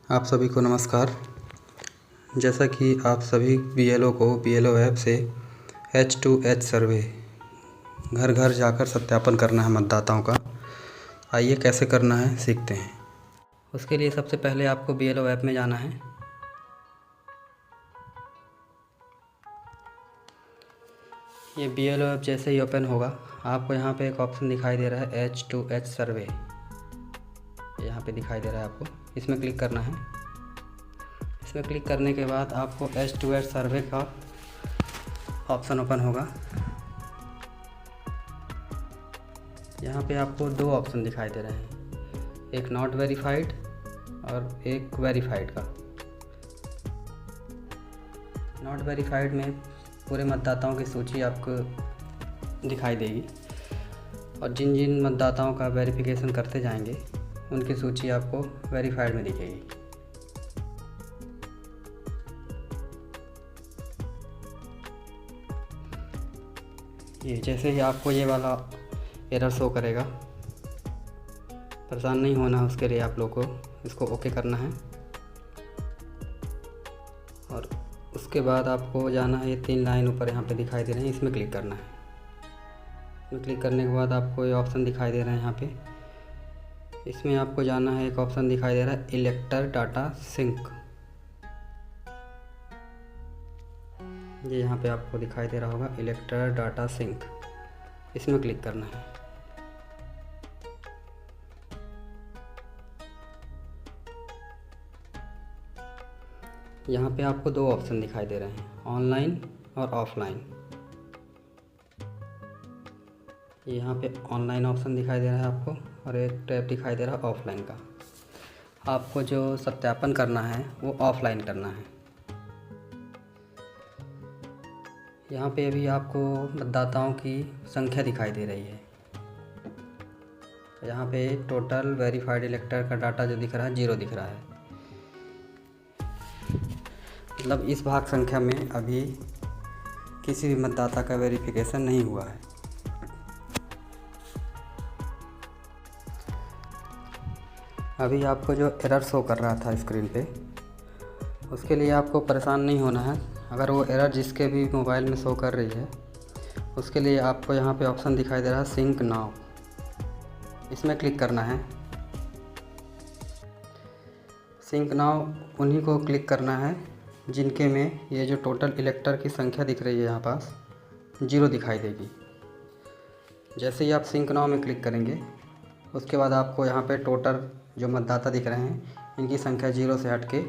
आप सभी को नमस्कार। जैसा कि आप सभी बीएलओ को बीएलओ ऐप से H2H सर्वे घर घर जाकर सत्यापन करना है मतदाताओं का। आइए कैसे करना है सीखते हैं। उसके लिए सबसे पहले आपको बीएलओ ऐप में जाना है। ये बीएलओ ऐप जैसे ही ओपन होगा आपको यहाँ पे एक ऑप्शन दिखाई दे रहा है H2H सर्वे। यहाँ पे दिखाई दे रहा है आपको, इसमें क्लिक करना है। इसमें क्लिक करने के बाद आपको H2H सर्वे का ऑप्शन ओपन होगा। यहाँ पे आपको दो ऑप्शन दिखाई दे रहे हैं, एक नॉट वेरीफाइड और एक वेरीफाइड का। नॉट वेरीफाइड में पूरे मतदाताओं की सूची आपको दिखाई देगी और जिन जिन मतदाताओं का वेरिफिकेशन करते जाएंगे उनकी सूची आपको वेरीफाइड में दिखेगी। ये जैसे ही आपको ये वाला एरर शो करेगा, परेशान नहीं होना, उसके लिए आप लोग को इसको ओके करना है और उसके बाद आपको जाना है। ये 3 लाइन ऊपर यहाँ पे दिखाई दे रहे हैं, इसमें क्लिक करना है। इसमें क्लिक करने के बाद आपको ये ऑप्शन दिखाई दे रहे हैं यहाँ पे। इसमें आपको जाना है, एक ऑप्शन दिखाई दे रहा है इलेक्टर डाटा सिंक। ये यहाँ पे आपको दिखाई दे रहा होगा इलेक्टर डाटा सिंक, इसमें क्लिक करना है। यहाँ पे आपको दो ऑप्शन दिखाई दे रहे हैं, ऑनलाइन और ऑफलाइन। यहाँ पे ऑनलाइन ऑप्शन दिखाई दे रहा है आपको और एक टैब दिखाई दे रहा है ऑफलाइन का। आपको जो सत्यापन करना है वो ऑफलाइन करना है। यहाँ पे अभी आपको मतदाताओं की संख्या दिखाई दे रही है। यहाँ पे टोटल वेरीफाइड इलेक्टर का डाटा जो दिख रहा है 0 दिख रहा है। मतलब इस भाग संख्या में अभी किसी भी मतदाता का वेरिफिकेशन नहीं हुआ है। अभी आपको जो एरर शो कर रहा था स्क्रीन पे, उसके लिए आपको परेशान नहीं होना है। अगर वो एरर जिसके भी मोबाइल में शो कर रही है, उसके लिए आपको यहाँ पे ऑप्शन दिखाई दे रहा है सिंक नाउ, इसमें क्लिक करना है। सिंक नाउ उन्हीं को क्लिक करना है जिनके में ये जो टोटल इलेक्टर की संख्या दिख रही है यहाँ पास 0 दिखाई देगी। जैसे ही आप सिंक नाउ में क्लिक करेंगे, उसके बाद आपको यहाँ पे टोटल जो मतदाता दिख रहे हैं इनकी संख्या 0 से हट के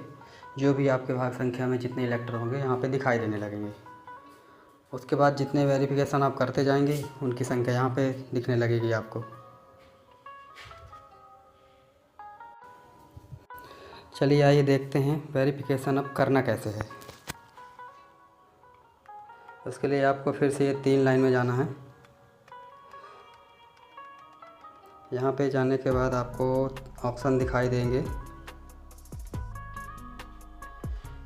जो भी आपके भाग संख्या में जितने इलेक्टर होंगे यहाँ पे दिखाई देने लगेंगे। उसके बाद जितने वेरिफिकेशन आप करते जाएंगे उनकी संख्या यहाँ पे दिखने लगेगी आपको। चलिए आइए देखते हैं वेरिफिकेशन अब करना कैसे है। उसके लिए आपको फिर से ये 3 लाइन में जाना है। यहाँ पे जाने के बाद आपको ऑप्शन दिखाई देंगे,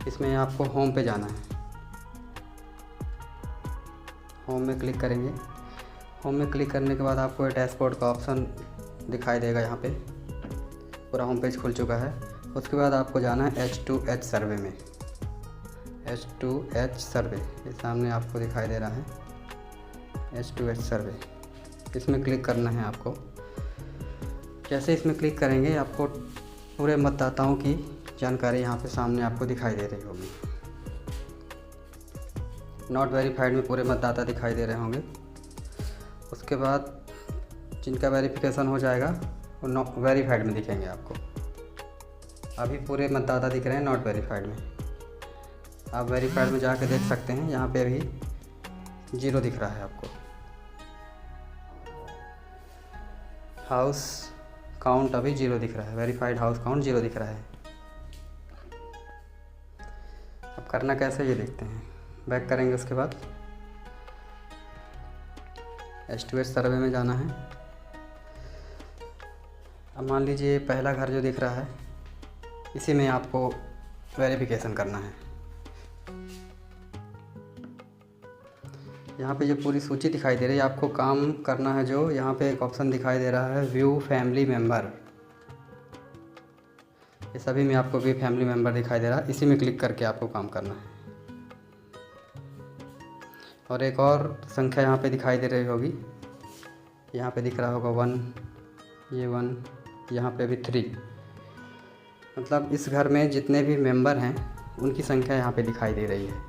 इसमें आपको होम पे जाना है। होम में क्लिक करेंगे। होम में क्लिक करने के बाद आपको डैशबोर्ड का ऑप्शन दिखाई देगा। यहाँ पे पूरा होम पेज खुल चुका है। उसके बाद आपको जाना है H2H सर्वे में। H2H सर्वे ये सामने आपको दिखाई दे रहा है H2H सर्वे, इसमें क्लिक करना है आपको। जैसे इसमें क्लिक करेंगे आपको पूरे मतदाताओं की जानकारी यहाँ पे सामने आपको दिखाई दे रही होगी। नॉट वेरीफाइड में पूरे मतदाता दिखाई दे रहे होंगे। उसके बाद जिनका वेरिफिकेशन हो जाएगा वो नॉट वेरीफाइड में दिखेंगे आपको। अभी पूरे मतदाता दिख रहे हैं नॉट वेरीफाइड में। आप वेरीफाइड में जाके देख सकते हैं, यहाँ पे अभी 0 दिख रहा है आपको। हाउस काउंट अभी 0 दिख रहा है, वेरीफाइड हाउस काउंट 0 दिख रहा है। अब करना कैसे ये देखते हैं। बैक करेंगे, उसके बाद H2H सर्वे में जाना है। अब मान लीजिए पहला घर जो दिख रहा है इसी में आपको वेरिफिकेशन करना है। यहाँ पे जो पूरी सूची दिखाई दे रही है आपको काम करना है। जो यहाँ पे एक ऑप्शन दिखाई दे रहा है व्यू फैमिली मेम्बर, ये सभी में आपको भी फैमिली मेम्बर दिखाई दे रहा है, इसी में क्लिक करके आपको काम करना है। और एक और संख्या यहाँ पे दिखाई दे रही होगी, यहाँ पे दिख रहा होगा 1, ये 1, यहाँ पे भी 3। मतलब इस घर में जितने भी मेंबर हैं उनकी संख्या यहाँ पे दिखाई दे रही है,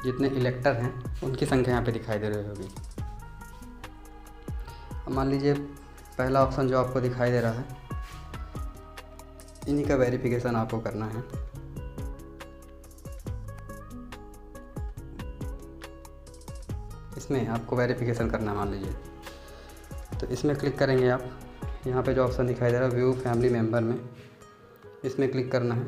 जितने इलेक्टर हैं उनकी संख्या यहाँ पे दिखाई दे रही होगी। अब मान लीजिए पहला ऑप्शन जो आपको दिखाई दे रहा है, इन्हीं का वेरिफिकेशन आपको करना है। इसमें आपको वेरिफिकेशन करना है मान लीजिए, तो इसमें क्लिक करेंगे आप। यहाँ पे जो ऑप्शन दिखाई दे रहा है व्यू फैमिली मेंबर में, इसमें क्लिक करना है।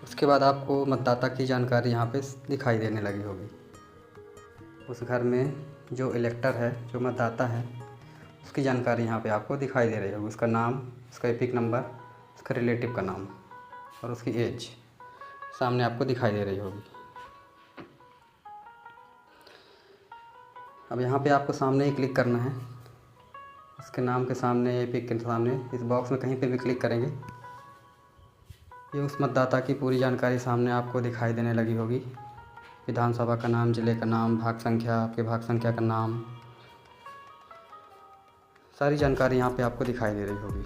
उसके बाद आपको मतदाता की जानकारी यहाँ पे दिखाई देने लगी होगी। उस घर में जो इलेक्टर है, जो मतदाता है, उसकी जानकारी यहाँ पे आपको दिखाई दे रही होगी। उसका नाम, उसका एपिक नंबर, उसका रिलेटिव का नाम और उसकी एज सामने आपको दिखाई दे रही होगी। अब यहाँ पे आपको सामने ही क्लिक करना है, उसके नाम के सामने, एपिक के सामने, इस बॉक्स में कहीं पे भी क्लिक करेंगे, ये उस मतदाता की पूरी जानकारी सामने आपको दिखाई देने लगी होगी। विधानसभा का नाम, ज़िले का नाम, भाग संख्या, आपके भाग संख्या का नाम, सारी जानकारी यहाँ पे आपको दिखाई दे रही होगी।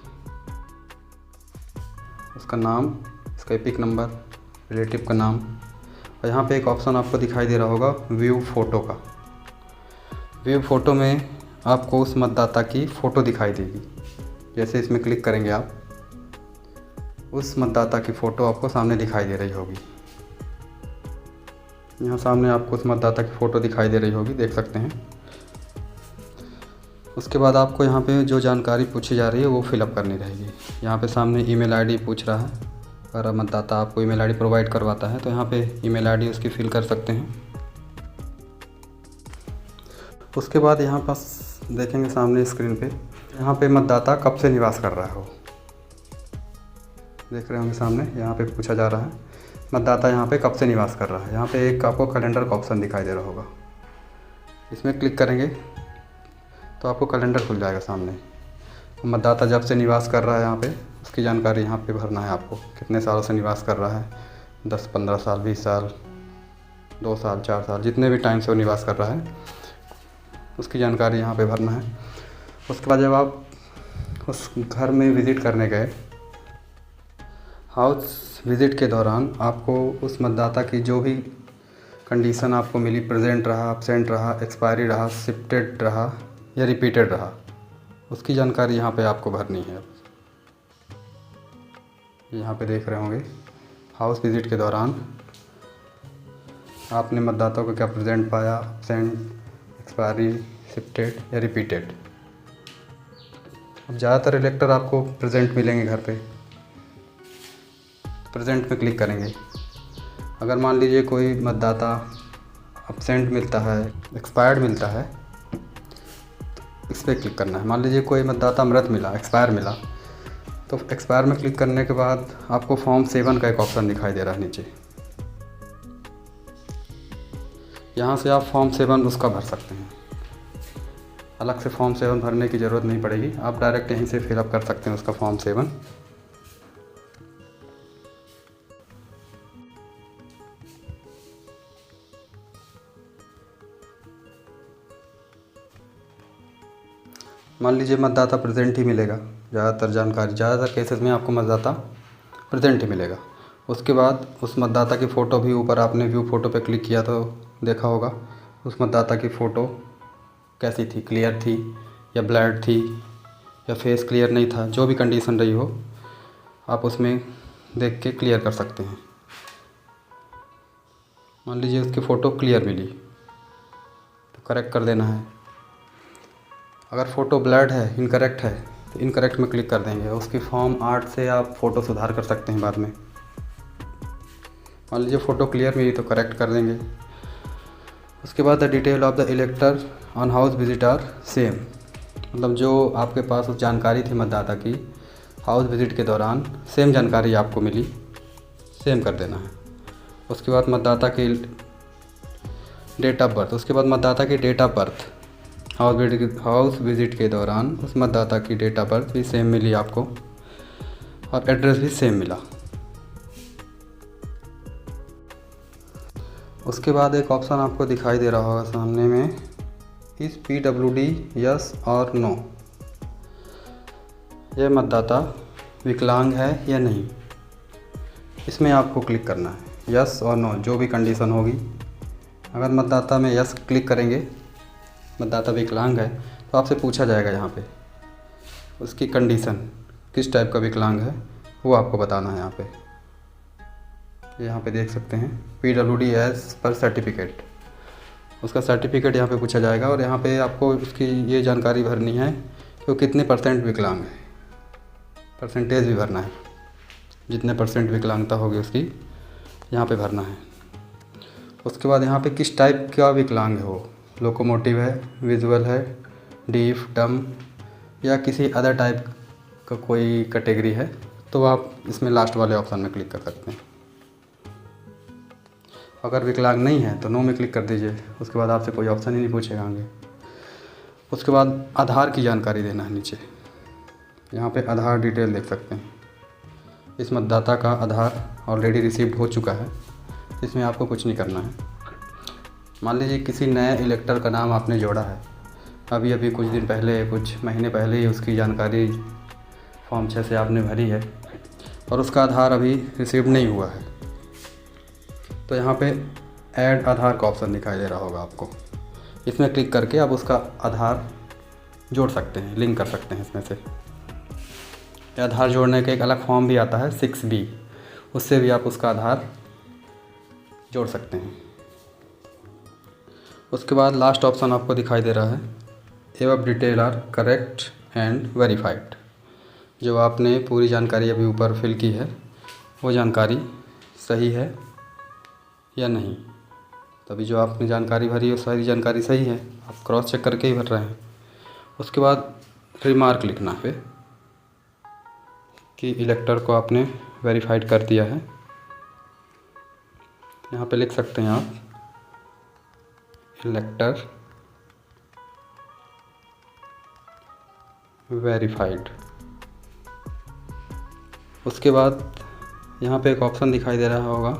उसका नाम, उसका एपिक नंबर, रिलेटिव का नाम। और यहाँ पे एक ऑप्शन आपको दिखाई दे रहा होगा व्यू फ़ोटो का। व्यू फ़ोटो में आपको उस मतदाता की फ़ोटो दिखाई देगी। जैसे इसमें क्लिक करेंगे आप, उस मतदाता की फ़ोटो आपको सामने दिखाई दे रही होगी। यहाँ सामने आपको उस मतदाता की फ़ोटो दिखाई दे रही होगी, देख सकते हैं। उसके बाद आपको यहाँ पे जो जानकारी पूछी जा रही है वो फिलअप करनी रहेगी। यहाँ पे सामने ईमेल आईडी पूछ रहा है, अगर मतदाता आपको ईमेल आईडी प्रोवाइड करवाता है तो यहाँ पे ईमेल आईडी उसकी फिल कर सकते हैं। उसके बाद यहाँ पास देखेंगे सामने स्क्रीन पे, यहाँ पे मतदाता कब से निवास कर रहा हो, देख रहे होंगे सामने। यहाँ पे पूछा जा रहा है मतदाता यहाँ पे कब से निवास कर रहा है। यहाँ पे एक आपको कैलेंडर का ऑप्शन दिखाई दे रहा होगा, इसमें क्लिक करेंगे तो आपको कैलेंडर खुल जाएगा सामने। मतदाता जब से निवास कर रहा है यहाँ पे, उसकी जानकारी यहाँ पे भरना है आपको। कितने सालों से निवास कर रहा है, 10, 15 साल, 20 साल, 2 साल, 4 साल, जितने भी टाइम से वो निवास कर रहा है उसकी जानकारी यहाँ पे भरना है। उसके बाद जब आप उस घर में विज़िट करने गए, हाउस विज़िट के दौरान आपको उस मतदाता की जो भी कंडीशन आपको मिली, प्रेजेंट रहा, एब्सेंट रहा, एक्सपायरी रहा, शिफ्टेड रहा या रिपीटेड रहा, उसकी जानकारी यहाँ पे आपको भरनी है। यहाँ पे देख रहे होंगे हाउस विज़िट के दौरान आपने मतदाता को क्या प्रेजेंट पाया, एब्सेंट, एक्सपायरी, शिफ्टेड या रिपीटेड। अब ज़्यादातर इलेक्टर आपको प्रेजेंट मिलेंगे घर पे, प्रेजेंट पे क्लिक करेंगे। अगर मान लीजिए कोई मतदाता एब्सेंट मिलता है, एक्सपायर्ड मिलता है, तो इस पर क्लिक करना है। मान लीजिए कोई मतदाता मृत मिला, एक्सपायर मिला, तो एक्सपायर में क्लिक करने के बाद आपको फॉर्म 7 का एक ऑप्शन दिखाई दे रहा है नीचे। यहाँ से आप फॉर्म 7 उसका भर सकते हैं, अलग से फॉर्म 7 भरने की ज़रूरत नहीं पड़ेगी, आप डायरेक्ट यहीं से फिलअप कर सकते हैं उसका फॉर्म 7। मान लीजिए मतदाता प्रेजेंट ही मिलेगा, ज़्यादातर केसेस में आपको मतदाता प्रेजेंट ही मिलेगा। उसके बाद उस मतदाता की फ़ोटो भी, ऊपर आपने व्यू फ़ोटो पे क्लिक किया तो देखा होगा उस मतदाता की फ़ोटो कैसी थी, क्लियर थी या ब्लर्ड थी या फेस क्लियर नहीं था, जो भी कंडीशन रही हो आप उसमें देख के क्लियर कर सकते हैं। मान लीजिए उसकी फ़ोटो क्लियर मिली तो करेक्ट कर देना है। अगर फ़ोटो ब्लर्ड है, इनकरेक्ट है, तो इनकरेक्ट में क्लिक कर देंगे। उसकी फॉर्म 8 से आप फ़ोटो सुधार कर सकते हैं बाद में। मान लीजिए फ़ोटो क्लियर मिली तो करेक्ट कर देंगे। उसके बाद the detail of the इलेक्टर on house visit are same, मतलब जो आपके पास उस जानकारी थी मतदाता की हाउस विजिट के दौरान, सेम जानकारी आपको मिली, सेम कर देना है। उसके बाद मतदाता की डेट ऑफ बर्थ, उसके बाद मतदाता की date of birth house visit के दौरान उस मतदाता की डेट ऑफ बर्थ भी सेम मिली आपको। और एड्रेस भी सेम मिला। उसके बाद एक ऑप्शन आपको दिखाई दे रहा होगा सामने में, इस PWD यस और नो, यह मतदाता विकलांग है या नहीं, इसमें आपको क्लिक करना है। यस और नो जो भी कंडीशन होगी, अगर मतदाता में यस क्लिक करेंगे, मतदाता विकलांग है, तो आपसे पूछा जाएगा यहाँ पे उसकी कंडीशन किस टाइप का विकलांग है, वो आपको बताना है। यहाँ पे देख सकते हैं PWD एज पर सर्टिफिकेट, उसका सर्टिफिकेट यहाँ पे पूछा जाएगा और यहाँ पे आपको उसकी ये जानकारी भरनी है कि वो कितने % विकलांग है, परसेंटेज भी भरना है, जितने % विकलांगता होगी उसकी यहाँ पे भरना है। उसके बाद यहाँ पे किस टाइप का विकलांग है वो, लोकोमोटिव है, विजुअल है, डीफ, डम या किसी अदर टाइप का कोई कैटेगरी है, तो आप इसमें लास्ट वाले ऑप्शन में क्लिक कर सकते हैं। अगर विकलांग नहीं है तो नो में क्लिक कर दीजिए, उसके बाद आपसे कोई ऑप्शन ही नहीं पूछेगा आगे। उसके बाद आधार की जानकारी देना है नीचे, यहाँ पे आधार डिटेल देख सकते हैं। इस मतदाता का आधार ऑलरेडी रिसीव्ड हो चुका है, इसमें आपको कुछ नहीं करना है। मान लीजिए किसी नए इलेक्टर का नाम आपने जोड़ा है, अभी कुछ दिन पहले, कुछ महीने पहले ही उसकी जानकारी फॉर्म 6 से आपने भरी है और उसका आधार अभी रिसीव नहीं हुआ है, तो यहाँ पे ऐड आधार का ऑप्शन दिखाई दे रहा होगा आपको, इसमें क्लिक करके आप उसका आधार जोड़ सकते हैं, लिंक कर सकते हैं इसमें से। आधार जोड़ने का एक अलग फॉर्म भी आता है 6B, उससे भी आप उसका आधार जोड़ सकते हैं। उसके बाद लास्ट ऑप्शन आपको दिखाई दे रहा है, एवब detail are correct and verified, जो आपने पूरी जानकारी अभी ऊपर फिल की है वो जानकारी सही है या नहीं। तभी जो आपने जानकारी भरी है वो सारी जानकारी सही है, आप क्रॉस चेक करके ही भर रहे हैं। उसके बाद रिमार्क लिखना है कि इलेक्टर को आपने वेरीफाइड कर दिया है। यहाँ पे लिख सकते हैं आप इलेक्टर वेरीफाइड। उसके बाद यहाँ पे एक ऑप्शन दिखाई दे रहा होगा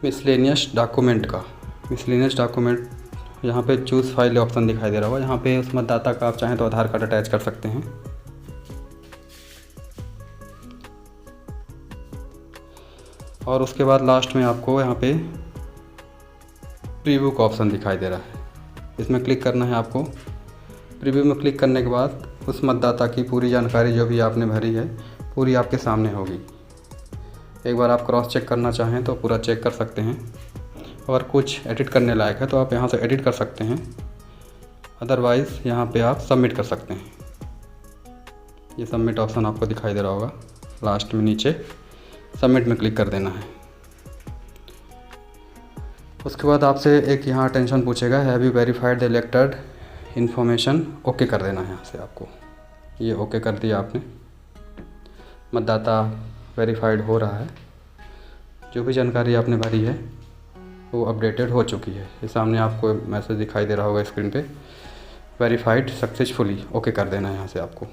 मिसलेनियस डॉक्यूमेंट का। मिसलेनियस डॉक्यूमेंट यहाँ पे चूज़ फाइल ऑप्शन दिखाई दे रहा होगा, यहाँ पे उस मतदाता का आप चाहें तो आधार कार्ड अटैच कर सकते हैं। और उसके बाद लास्ट में आपको यहाँ पे प्रीव्यू का ऑप्शन दिखाई दे रहा है, इसमें क्लिक करना है आपको। प्रीव्यू में क्लिक करने के बाद उस मतदाता की पूरी जानकारी जो भी आपने भरी है पूरी आपके सामने होगी। एक बार आप क्रॉस चेक करना चाहें तो पूरा चेक कर सकते हैं, अगर कुछ एडिट करने लायक है तो आप यहाँ से एडिट कर सकते हैं, अदरवाइज़ यहाँ पे आप सबमिट कर सकते हैं। ये सबमिट ऑप्शन आपको दिखाई दे रहा होगा लास्ट में नीचे, सबमिट में क्लिक कर देना है। उसके बाद आपसे एक यहाँ अटेंशन पूछेगा, have you verified the elected information, okay कर देना है यहाँ से आपको। ये ओके कर दिया आपने, मतदाता वेरीफाइड हो रहा है, जो भी जानकारी आपने भरी है वो अपडेटेड हो चुकी है। ये सामने आपको मैसेज दिखाई दे रहा होगा स्क्रीन पे, वेरीफाइड सक्सेसफुली, ओके कर देना है यहाँ से आपको।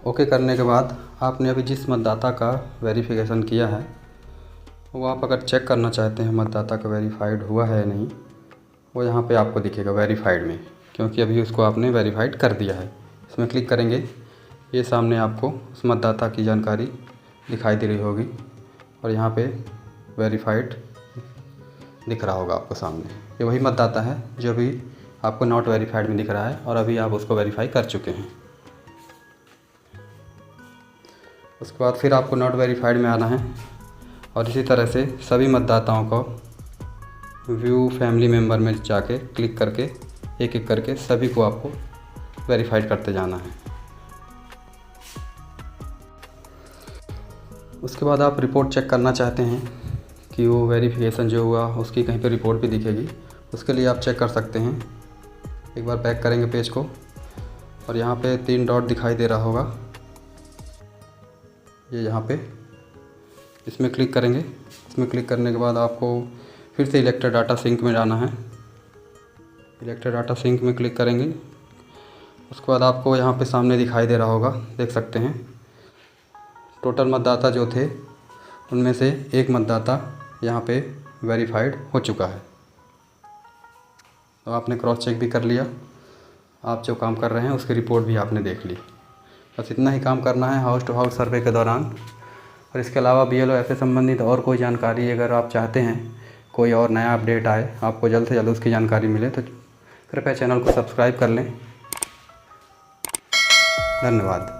ओके करने के बाद आपने अभी जिस मतदाता का वेरिफिकेशन किया है वो आप अगर चेक करना चाहते हैं मतदाता का वेरीफाइड हुआ है या नहीं, वो यहाँ पे आपको दिखेगा वेरीफाइड में, क्योंकि अभी उसको आपने वेरीफाइड कर दिया है। इसमें क्लिक करेंगे, ये सामने आपको उस मतदाता की जानकारी दिखाई दे रही होगी और यहाँ पे वेरीफाइड दिख रहा होगा आपको सामने। ये वही मतदाता है जो भी आपको नॉट वेरीफाइड में दिख रहा है और अभी आप उसको वेरीफाई कर चुके हैं। उसके बाद फिर आपको नॉट वेरीफाइड में आना है और इसी तरह से सभी मतदाताओं को व्यू फैमिली मेम्बर में जाके क्लिक करके एक एक करके सभी को आपको वेरीफाइड करते जाना है। उसके बाद आप रिपोर्ट चेक करना चाहते हैं कि वो वेरिफिकेशन जो हुआ उसकी कहीं पे रिपोर्ट भी दिखेगी, उसके लिए आप चेक कर सकते हैं। एक बार बैक करेंगे पेज को और यहाँ पे 3 डॉट दिखाई दे रहा होगा, ये यहाँ पे, इसमें क्लिक करेंगे। इसमें क्लिक करने के बाद आपको फिर से इलेक्टर डाटा सिंक में जाना है। इलेक्टर डाटा सिंक में क्लिक करेंगे, उसके बाद आपको यहाँ पे सामने दिखाई दे रहा होगा, देख सकते हैं टोटल मतदाता जो थे उनमें से एक मतदाता यहाँ पे वेरीफाइड हो चुका है। तो आपने क्रॉस चेक भी कर लिया, आप जो काम कर रहे हैं उसकी रिपोर्ट भी आपने देख ली। बस इतना ही काम करना है हाउस टू हाउस सर्वे के दौरान। और इसके अलावा BLO से संबंधित और कोई जानकारी अगर आप चाहते हैं, कोई और नया अपडेट आए, आपको जल्द से जल्द उसकी जानकारी मिले, तो कृपया चैनल को सब्सक्राइब कर लें। धन्यवाद।